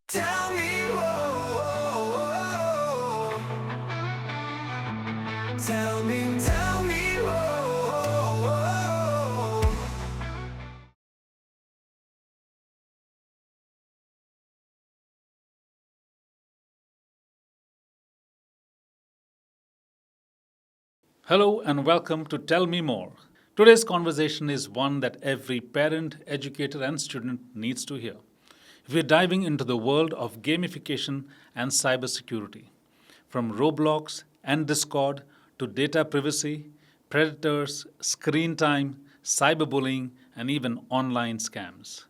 Tell me, whoa, tell me, whoa. Hello and welcome to Tell Me More. Today's conversation is one that every parent, educator, and student needs to hear. We're diving into the world of gamification and cybersecurity. From Roblox and Discord to data privacy, predators, screen time, cyberbullying, and even online scams.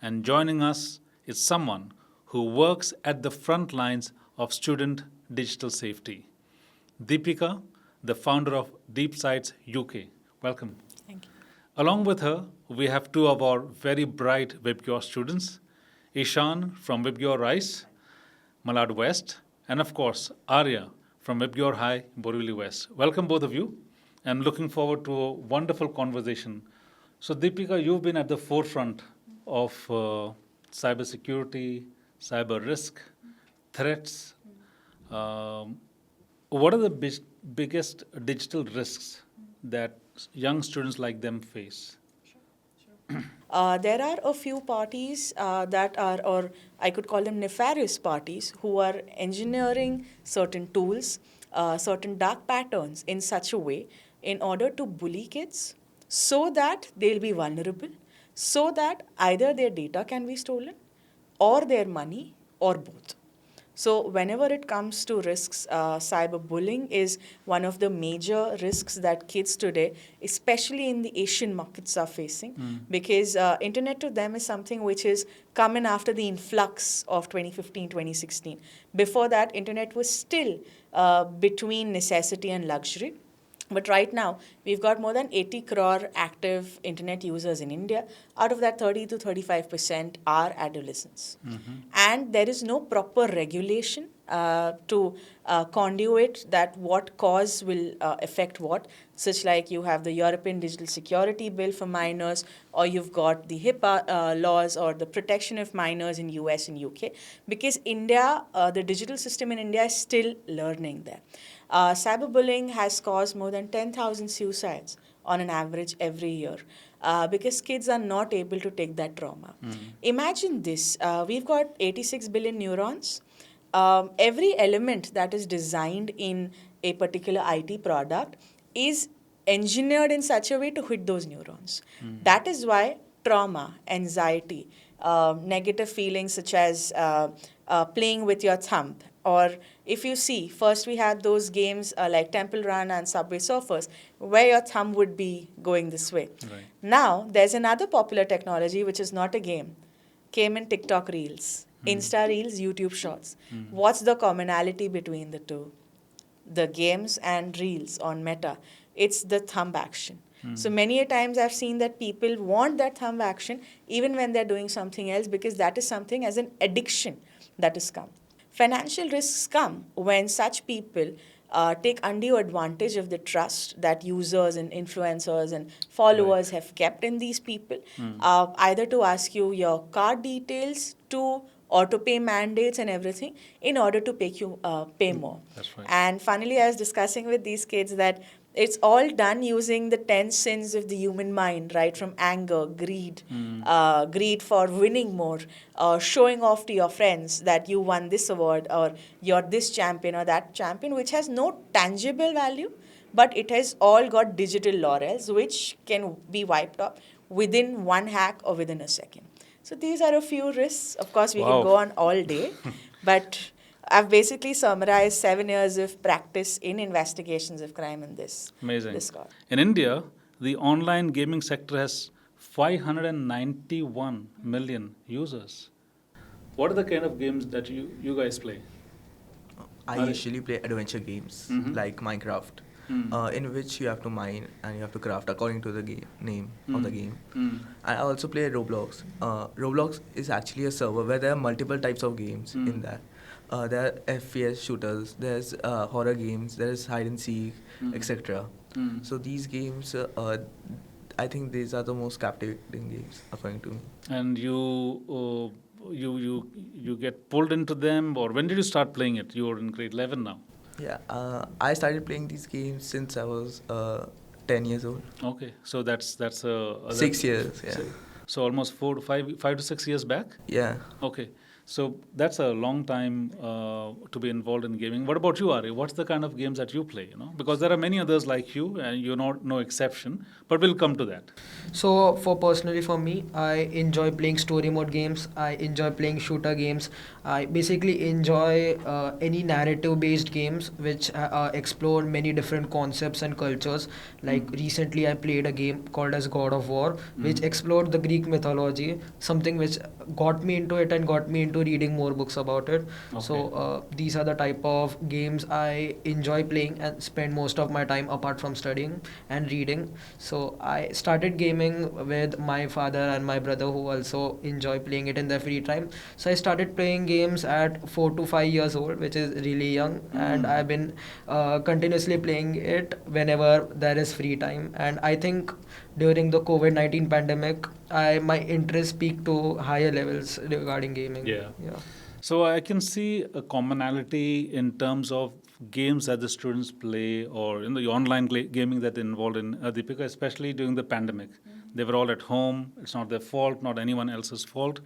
And joining us is someone who works at the front lines of student digital safety. Deepika, the founder of DeepCytes UK. Welcome. Thank you. Along with her, we have two of our very bright VIBGYOR students, Ishaan from VIBGYOR Rice, Malad West, and of course, Arya from VIBGYOR High, Borivali West. Welcome, both of you, and looking forward to a wonderful conversation. So, Deepika, you've been at the forefront of cybersecurity, cyber risk, threats. Um, what are the biggest digital risks that young students like them face? There are a few parties that are, or I could call them nefarious parties, who are engineering certain tools, certain dark patterns in such a way in order to bully kids so that they'll be vulnerable, so that either their data can be stolen or their money or both. So, whenever it comes to risks, cyberbullying is one of the major risks that kids today, especially in the Asian markets, are facing, because internet to them is something which is coming after the influx of 2015, 2016. Before that, internet was still between necessity and luxury. But right now, we've got more than 80 crore active internet users in India. Out of that, 30 to 35% are adolescents. And there is no proper regulation to conduit that what cause will affect what, such like you have the European Digital Security Bill for minors, or you've got the HIPAA laws or the protection of minors in US and UK. Because India, the digital system in India is still learning there. Cyberbullying has caused more than 10,000 suicides on an average every year because kids are not able to take that trauma. Imagine this, we've got 86 billion neurons. Every element that is designed in a particular IT product is engineered in such a way to hit those neurons. That is why trauma, anxiety, negative feelings such as playing with your thumb, or if you see, first we had those games like Temple Run and Subway Surfers, where your thumb would be going this way. Right. Now, there's another popular technology which is not a game, came in TikTok Reels, Insta Reels, YouTube Shorts. What's the commonality between the two? The games and Reels on Meta, it's the thumb action. So many a times I've seen that people want that thumb action even when they're doing something else, because that is something as an addiction that has come. Financial risks come when such people take undue advantage of the trust that users and influencers and followers have kept in these people, either to ask you your card details, to auto pay mandates and everything in order to make you pay more. That's right. And finally, I was discussing with these kids that it's all done using the 10 sins of the human mind, right? From anger, greed, greed for winning more, showing off to your friends that you won this award or you're this champion or that champion, which has no tangible value, but it has all got digital laurels, which can be wiped off within one hack or within a second. So these are a few risks. Of course, we Wow. can go on all day, but I've basically summarized 7 years of practice in investigations of crime in this. Amazing. This call. In India, the online gaming sector has 591 million users. What are the kind of games that you guys play? I Are- usually play adventure games like Minecraft, in which you have to mine and you have to craft according to the name of the game. I also play Roblox. Roblox is actually a server where there are multiple types of games in that. There are FPS shooters, there's horror games, there's hide and seek, etc. So these games, I think these are the most captivating games according to me. And you you get pulled into them, or when did you start playing it? You're in grade 11 now. Yeah, I started playing these games since I was 10 years old. Okay, so that's 6 years, yeah. So almost 5 to 6 years back. Yeah. Okay, so that's a long time to be involved in gaming. What about you, Ari? What's the kind of games that you play? Because there are many others like you, and you're not no exception. But we'll come to that. So personally for me, I enjoy playing story mode games. I enjoy playing shooter games. I basically enjoy any narrative based games which explore many different concepts and cultures. Like recently I played a game called as God of War, which explored the Greek mythology, something which got me into it and got me into reading more books about it. Okay. So these are the type of games I enjoy playing and spend most of my time apart from studying and reading. So I started gaming with my father and my brother, who also enjoy playing it in their free time. So I started playing games at 4 to 5 years old, which is really young, and I've been continuously playing it whenever there is free time. And I think during the COVID-19 pandemic, my interest peaked to higher levels regarding gaming. Yeah. Yeah. So I can see a commonality in terms of games that the students play, or in the online gaming that they're involved in, Deepika, especially during the pandemic. They were all at home. It's not their fault, not anyone else's fault.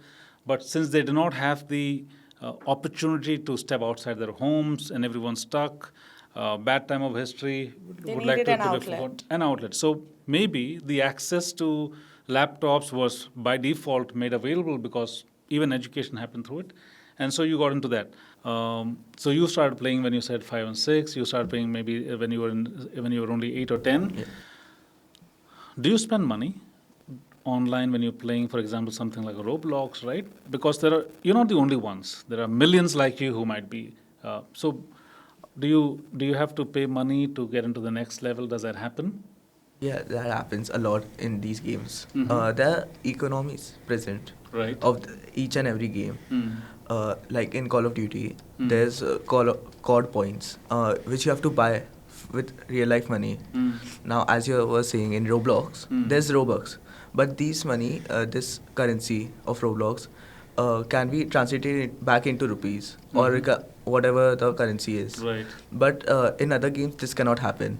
But since they do not have the opportunity to step outside their homes and everyone's stuck, bad time of history, They would like needed to an be outlet. forgotten. An outlet. So maybe the access to laptops was by default made available because even education happened through it. And so you got into that. So you started playing when you said 5 and 6. You started playing maybe when you were only 8 or 10. Yeah. Do you spend money online when you're playing, for example, something like Roblox, right? Because you're not the only ones. There are millions like you who might be. So do you have to pay money to get into the next level? Does that happen? Yeah, that happens a lot in these games. Mhm. There are economies present Right. of each and every game. Like in Call of Duty, Mm. there's COD points, which you have to buy with real life money. Now, as you were saying, in Roblox, there's Robux. But these money, this currency of Roblox, can be translated back into rupees or whatever the currency is. Right. But in other games, this cannot happen.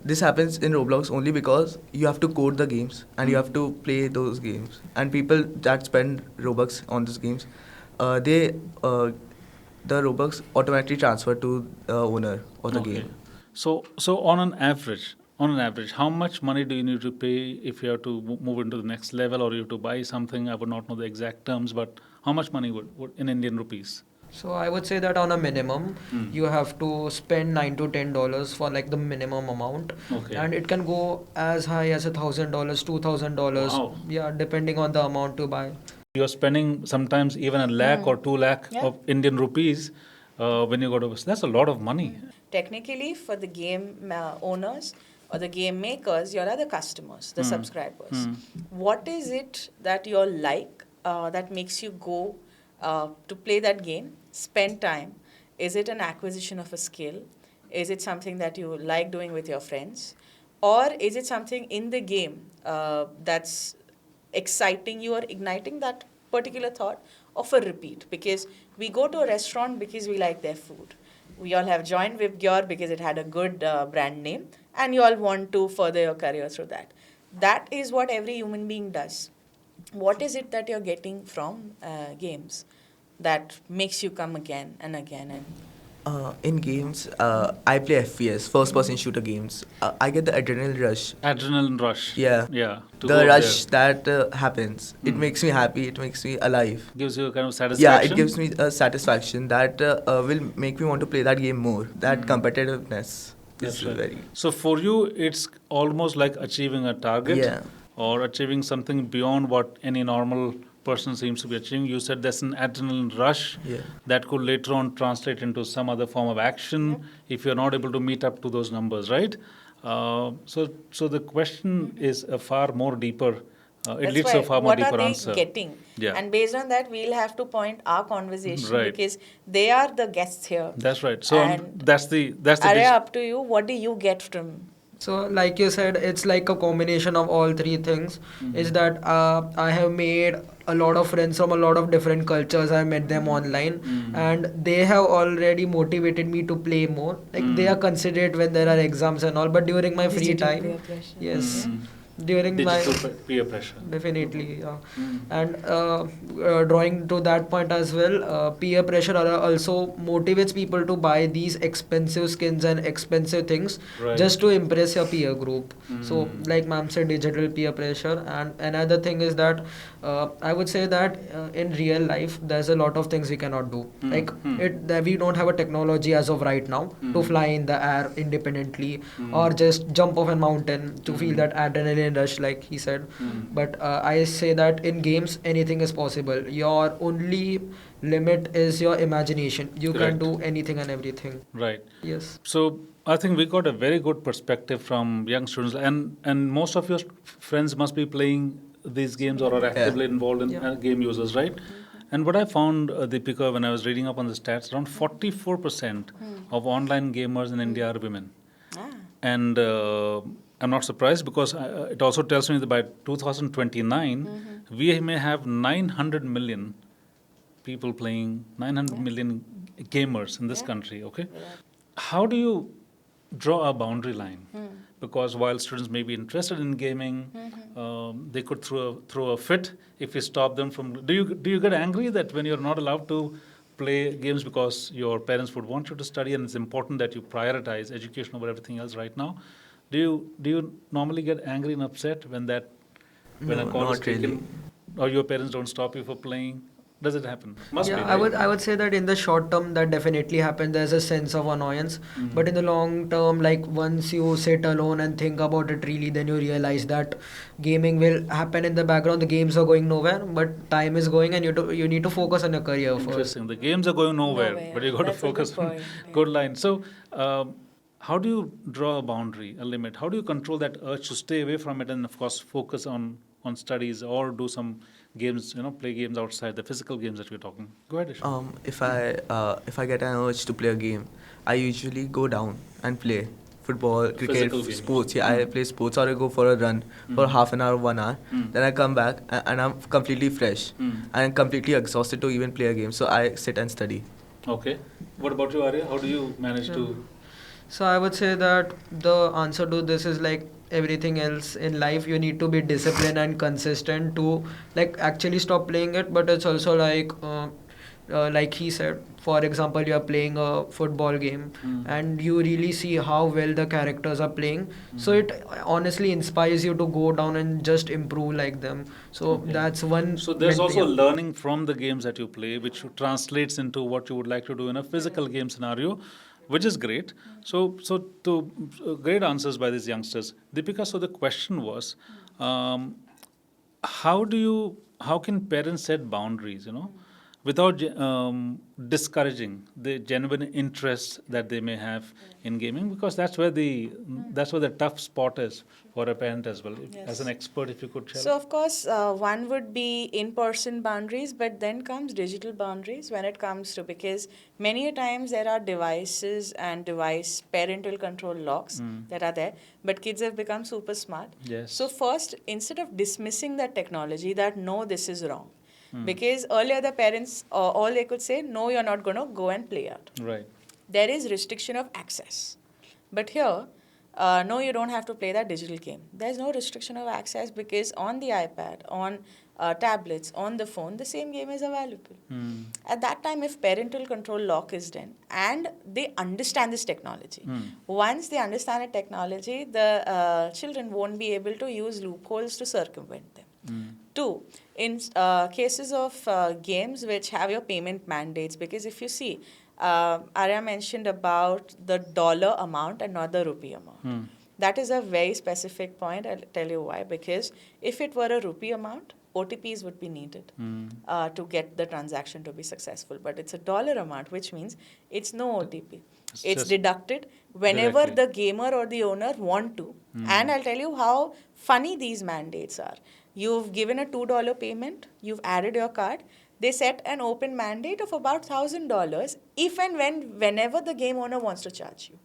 This happens in Roblox only because you have to code the games and you have to play those games. And people that spend Robux on these games, the Robux automatically transfer to the owner of the Okay. game. So on an average, how much money do you need to pay if you have to move into the next level, or you have to buy something? I would not know the exact terms, but how much money would in Indian rupees? So I would say that on a minimum, you have to spend $9 to $10 for like the minimum amount, Okay. and it can go as high as $1,000, $2,000. Wow. Yeah, depending on the amount to buy. You're spending sometimes even a lakh or 2 lakh Yeah. of Indian rupees when you go to. That's a lot of money. Technically, for the game owners or the game makers, you are the customers, the subscribers. What is it that you like that makes you go to play that game, spend time? Is it an acquisition of a skill? Is it something that you like doing with your friends? Or is it something in the game that's exciting you or igniting that particular thought of a repeat? Because we go to a restaurant because we like their food. We all have joined VIBGYOR because it had a good brand name, and you all want to further your career through that. That is what every human being does. What is it that you're getting from games that makes you come again and again? And In games, I play FPS, first person shooter games. I get the adrenaline rush. Adrenaline rush. Yeah. Yeah. to The go rush there. that happens. It makes me happy, it makes me alive. Gives you a kind of Yeah, satisfaction. it gives me a satisfaction that will make me want to play that game more. That competitiveness That's is right. very. So for you, it's almost like achieving a target, Yeah. or achieving something beyond what any normal person seems to be achieving. You said there's an adrenaline rush Yeah. that could later on translate into some other form of action if you're not able to meet up to those numbers, right? So the question is a far more deeper. It that's leads why, to a far more what deeper are they answer. getting? Yeah. And based on that, we'll have to point our conversation Right. because they are the guests here. That's right. So And that's the Arya, up to you. What do you get from? So like you said, it's like a combination of all three things. Is that I have made a lot of friends from a lot of different cultures. I met them online, Mm. and they have already motivated me to play more. Like they are considerate when there are exams and all, but during my free Digital time, peer pressure. yes, Mm. during Digital my peer pressure. definitely, yeah. Mm. And drawing to that point as well, peer pressure also motivates people to buy these expensive skins and expensive things Right. just to impress your peer group. So, Mm. like ma'am said, digital peer pressure. And another thing is that I would say that in real life, there's a lot of things we cannot do. Mm. Like Mm. that we don't have a technology as of right now to Mm. fly in the air independently Mm. or just jump off a mountain to feel Mm. that adrenaline rush, like he said. Mm. But I say that in games, anything is possible. Your only limit is your imagination. You Correct. can do anything and everything. Right. Yes. So I think we got a very good perspective from young students, and most of your friends must be playing these games or are actively involved in Yeah. game users, right? And what I found, Deepika, when I was reading up on the stats, around 44% of online gamers in India are women. Ah. And I'm not surprised because it also tells me that by 2029, we may have 900 million people playing, 900 million gamers in this Yeah. country, okay? Yeah. How do you draw a boundary line? Because while students may be interested in gaming, they could throw a fit if you stop them from. Do you get angry that when you're not allowed to play games because your parents would want you to study and it's important that you prioritize education over everything else right now? Do you normally get angry and upset when when a No, call is not taken, really. or your parents don't stop you for playing? Does it happen? Must Yeah, be. I would Right? I would say that in the short term that definitely happens. There's a sense of annoyance, but in the long term, like once you sit alone and think about it really, then you realize that gaming will happen in the background. The games are going nowhere, but time is going, and you need to focus on your career first. Interesting. The games are going nowhere, Nowhere. but you got to That's a good focus on point. good line. So, how do you draw a boundary, a limit? How do you control that urge to stay away from it and, of course, focus on studies or do some games, play games outside the physical games that we're talking? Go ahead, Ishaank. If I get an urge to play a game, I usually go down and play football, cricket, Physical games. sports. Yeah, I play sports or I go for a run for half an hour, 1 hour. Then I come back and I'm completely fresh and completely exhausted to even play a game. So I sit and study. Okay. What about you, Arya? How do you manage to? So I would say that the answer to this is like everything else in life. You need to be disciplined and consistent to like actually stop playing it. But it's also like he said, for example, you are playing a football game and you really see how well the characters are playing. So it honestly inspires you to go down and just improve like them. So Okay. that's one. So there's also yeah. learning from the games that you play, which translates into what you would like to do in a physical game scenario, which is great. So to great answers by these youngsters. Deepika, so the question was, um, how can parents set boundaries, without discouraging the genuine interest that they may have in gaming, because that's where the tough spot is for a parent as well. As an expert, if you could share. So, of course, one would be in-person boundaries, but then comes digital boundaries when it comes to, because many a times there are devices and device parental control locks that are there, but kids have become super smart. Yes. So first, instead of dismissing that technology, that no, this is wrong. Because earlier the parents, all they could say, no, you're not going to go and play out. Right. There is restriction of access. But here, no, you don't have to play that digital game. There's no restriction of access because on the iPad, on tablets, on the phone, the same game is available. At that time, if parental control lock is done and they understand this technology, once they understand the technology, the children won't be able to use loopholes to circumvent them. Two, in cases of games which have your payment mandates, because if you see, Arya mentioned about the dollar amount and not the rupee amount. That is a very specific point. I'll tell you why. Because if it were a rupee amount, OTPs would be needed to get the transaction to be successful. But it's a dollar amount, which means it's no OTP. It's just deducted whenever directly. the gamer or the owner want to. And I'll tell you how funny these mandates are. You've given a $2 payment, you've added your card, they set an open mandate of about $1,000 if and whenever the game owner wants to charge you.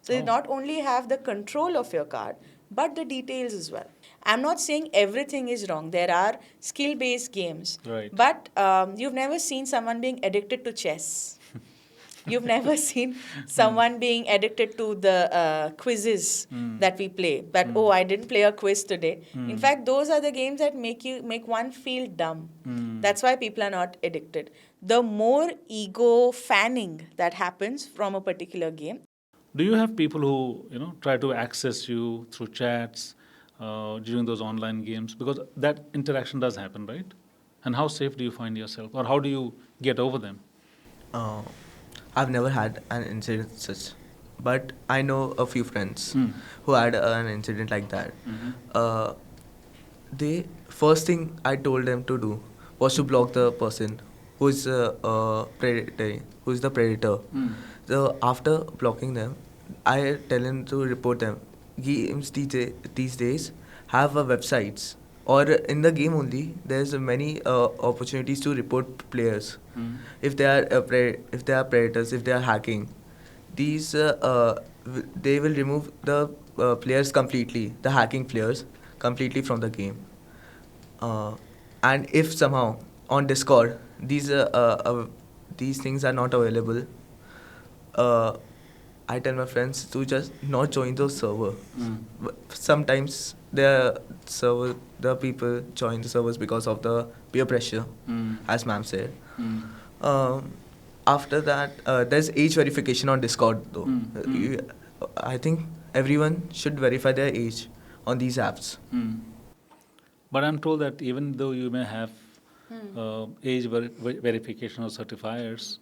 So they not only have the control of your card, but the details as well. I'm not saying everything is wrong. There are skill-based games. Right. But you've never seen someone being addicted to chess. You've never seen someone being addicted to the quizzes that we play. That, oh, I didn't play a quiz today. In fact, those are the games that make one feel dumb. That's why people are not addicted. The more ego fanning that happens from a particular game. Do you have people who try to access you through chats during those online games? Because that interaction does happen, right? And how safe do you find yourself, or how do you get over them? I've never had an incident such, but I know a few friends who had an incident like that. The first thing I told them to do was to block the person who is the predator. So after blocking them, I tell them to report them. Games these days have websites, or in the game only there's many opportunities to report players if they are if they are predators, if they are hacking. These they will remove the players completely, the hacking players completely from the game. And if somehow on Discord these things are not available, I tell my friends to just not join those server. Sometimes the people join the servers because of the peer pressure, as ma'am said. After that, there's age verification on Discord though. I think everyone should verify their age on these apps. But I'm told that even though you may have age verification or certifiers,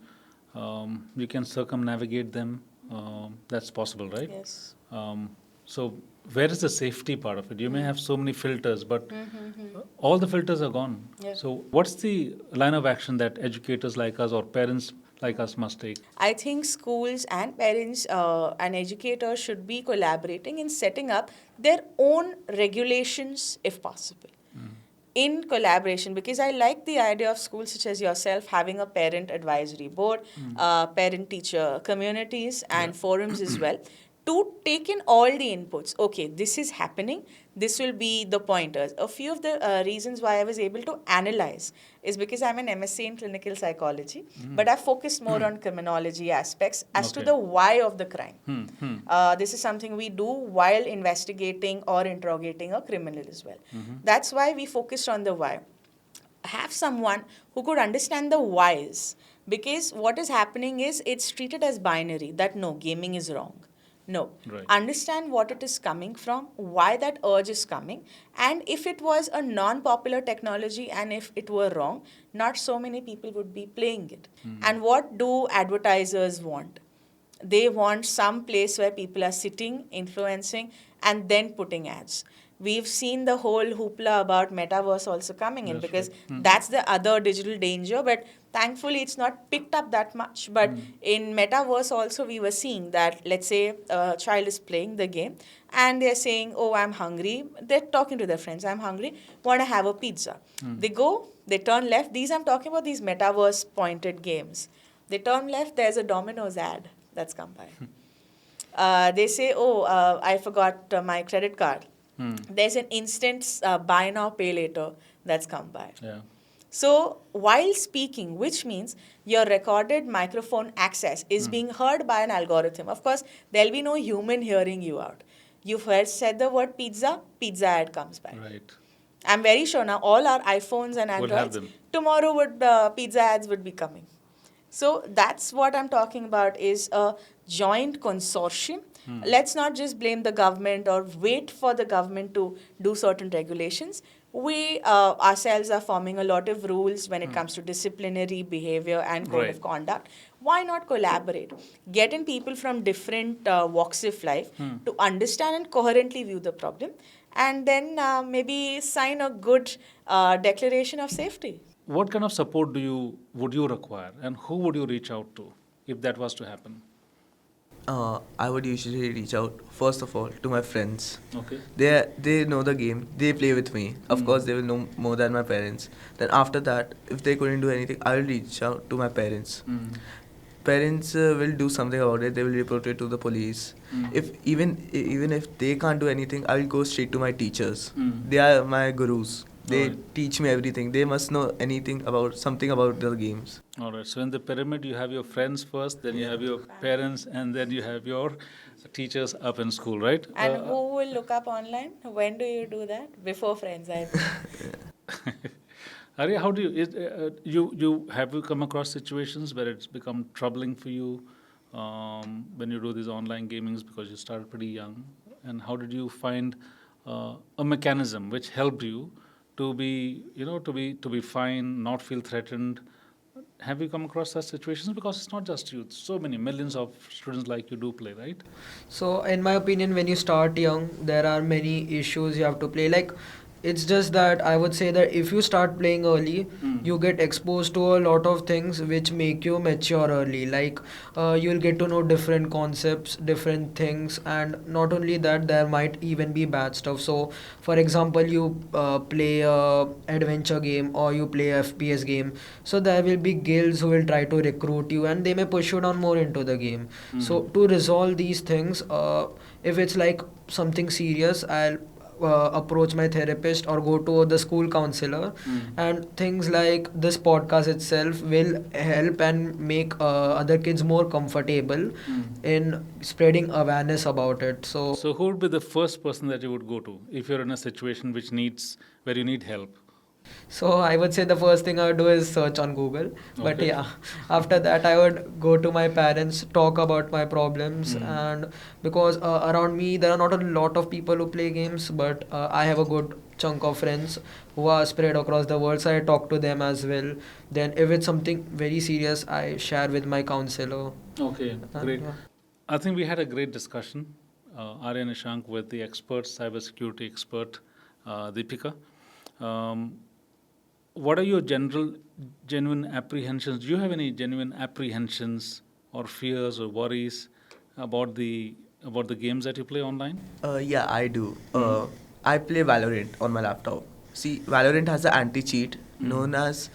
you can circumnavigate them. That's possible, right? Yes. So where is the safety part of it? You may have so many filters, but all the filters are gone. Yeah. So what's the line of action that educators like us or parents like us must take? I think schools and parents and educators should be collaborating in setting up their own regulations if possible. In collaboration, because I like the idea of schools such as yourself having a parent advisory board, parent-teacher communities and forums as well, to take in all the inputs. Okay, this is happening. This will be the pointers. A few of the reasons why I was able to analyze is because I'm an MSc in clinical psychology, but I focused more on criminology aspects as to Okay. the why of the crime. This is something we do while investigating or interrogating a criminal as well. That's why we focused on the why. Have someone who could understand the whys, because what is happening is it's treated as binary, that no, gaming is wrong. No. Right. Understand what it is coming from, why that urge is coming, and if it was a non-popular technology and if it were wrong, not so many people would be playing it. And what do advertisers want? They want some place where people are sitting, influencing, and then putting ads. We've seen the whole hoopla about metaverse also coming in, That's because right. that's the other digital danger, but thankfully it's not picked up that much. But in metaverse also we were seeing that, let's say a child is playing the game and they're saying, oh, I'm hungry. They're talking to their friends, I'm hungry, want to have a pizza. They go, they turn left. I'm talking about these metaverse pointed games. They turn left, there's a Domino's ad that's come by. They say, oh, I forgot my credit card. There's an instant buy now, pay later that's come by. Yeah. So while speaking, which means your recorded microphone access is being heard by an algorithm. Of course, there'll be no human hearing you out. You've said the word pizza, pizza ad comes by. Right. I'm very sure now all our iPhones and Would have Androids, them. tomorrow would pizza ads would be coming. So that's what I'm talking about, is a joint consortium. Let's not just blame the government or wait for the government to do certain regulations. We ourselves are forming a lot of rules when it comes to disciplinary behavior and code Right. of conduct. Why not collaborate? Get in people from different walks of life to understand and coherently view the problem, and then maybe sign a good declaration of safety. What kind of support would you require, and who would you reach out to if that was to happen? I would usually reach out first of all to my friends. Okay. They know the game. They play with me. Of course, they will know more than my parents. Then after that, if they couldn't do anything, I will reach out to my parents. parents will do something about it. They will report it to the police. If even if they can't do anything, I will go straight to my teachers. They are my gurus. They Alright. teach me everything. They must know anything about something about the games. All right. So in the pyramid, you have your friends first, then you have your parents, and then you have your teachers up in school, right? And who will look up online? When do you do that? Before friends, I think. Arya, how do you have you come across situations where it's become troubling for you when you do these online gamings because you started pretty young, and how did you find a mechanism which helped you to be to be fine, not feel threatened? Have you come across such situations? Because it's not just you; so many millions of students like you do play, right? So, in my opinion, when you start young, there are many issues you have to play. Like, it's just that I would say that if you start playing early, you get exposed to a lot of things which make you mature early. Like, you'll get to know different concepts, different things, and not only that, there might even be bad stuff. So, for example, you play a adventure game or you play a FPS game. So there will be guilds who will try to recruit you, and they may push you down more into the game. So to resolve these things, if it's like something serious, I'll approach my therapist or go to the school counselor, and things like this podcast itself will help and make other kids more comfortable in spreading awareness about it. So So who would be the first person that you would go to if you're in a situation where you need help? So I would say the first thing I would do is search on Google. But Okay. yeah, after that I would go to my parents, talk about my problems, and because around me there are not a lot of people who play games, but I have a good chunk of friends who are spread across the world, so I talk to them as well. Then if it's something very serious, I share with my counselor. Okay, great. Yeah. I think we had a great discussion, Arya and Ishaank, with the expert, cybersecurity expert, Deepika. Um, what are your genuine apprehensions? Do you have any genuine apprehensions or fears or worries about the games that you play online? Yeah, I do. I play Valorant on my laptop. See, Valorant has an anti-cheat known as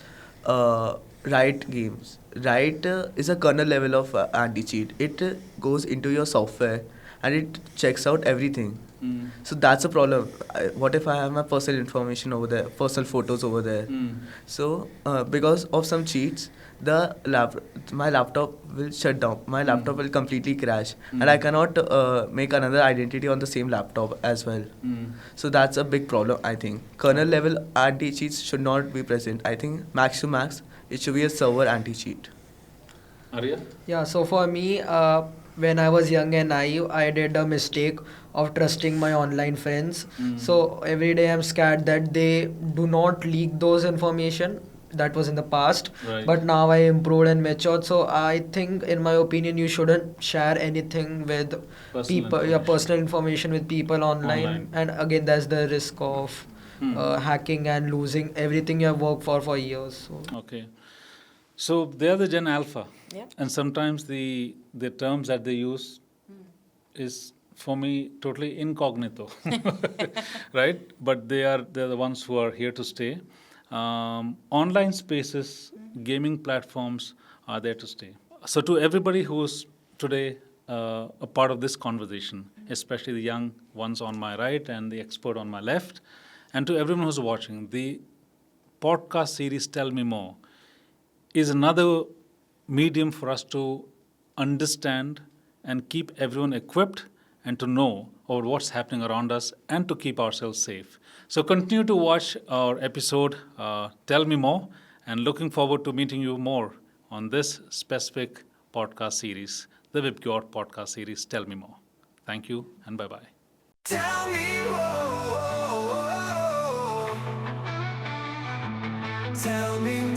Riot Games. Riot is a kernel level of anti-cheat. It goes into your software and it checks out everything. So that's a problem. What if I have my personal information over there, personal photos over there? So because of some cheats, my laptop will shut down. My laptop will completely crash, and I cannot make another identity on the same laptop as well. So that's a big problem. I think kernel level anti cheats should not be present. I think max to max, it should be a server anti cheat. Arya? Yeah, so for me, when I was young and naive, I did a mistake of trusting my online friends. So every day I'm scared that they do not leak those information. That was in the past. Right. But now I improved and matured. So I think, in my opinion, you shouldn't share anything with people, your personal information with people online. And again, there's the risk of hacking and losing everything you have worked for years. So. Okay. So they are the Gen Alpha. Yeah. And sometimes the terms that they use is for me totally incognito. Right? But they're the ones who are here to stay. Online spaces, gaming platforms are there to stay. So to everybody who's today a part of this conversation, especially the young ones on my right and the expert on my left, and to everyone who's watching, the podcast series Tell Me More is another medium for us to understand and keep everyone equipped and to know about what's happening around us and to keep ourselves safe. So continue to watch our episode, Tell Me More, and looking forward to meeting you more on this specific podcast series, the VIBGYOR podcast series, Tell Me More. Thank you and bye-bye. Tell me more. Tell me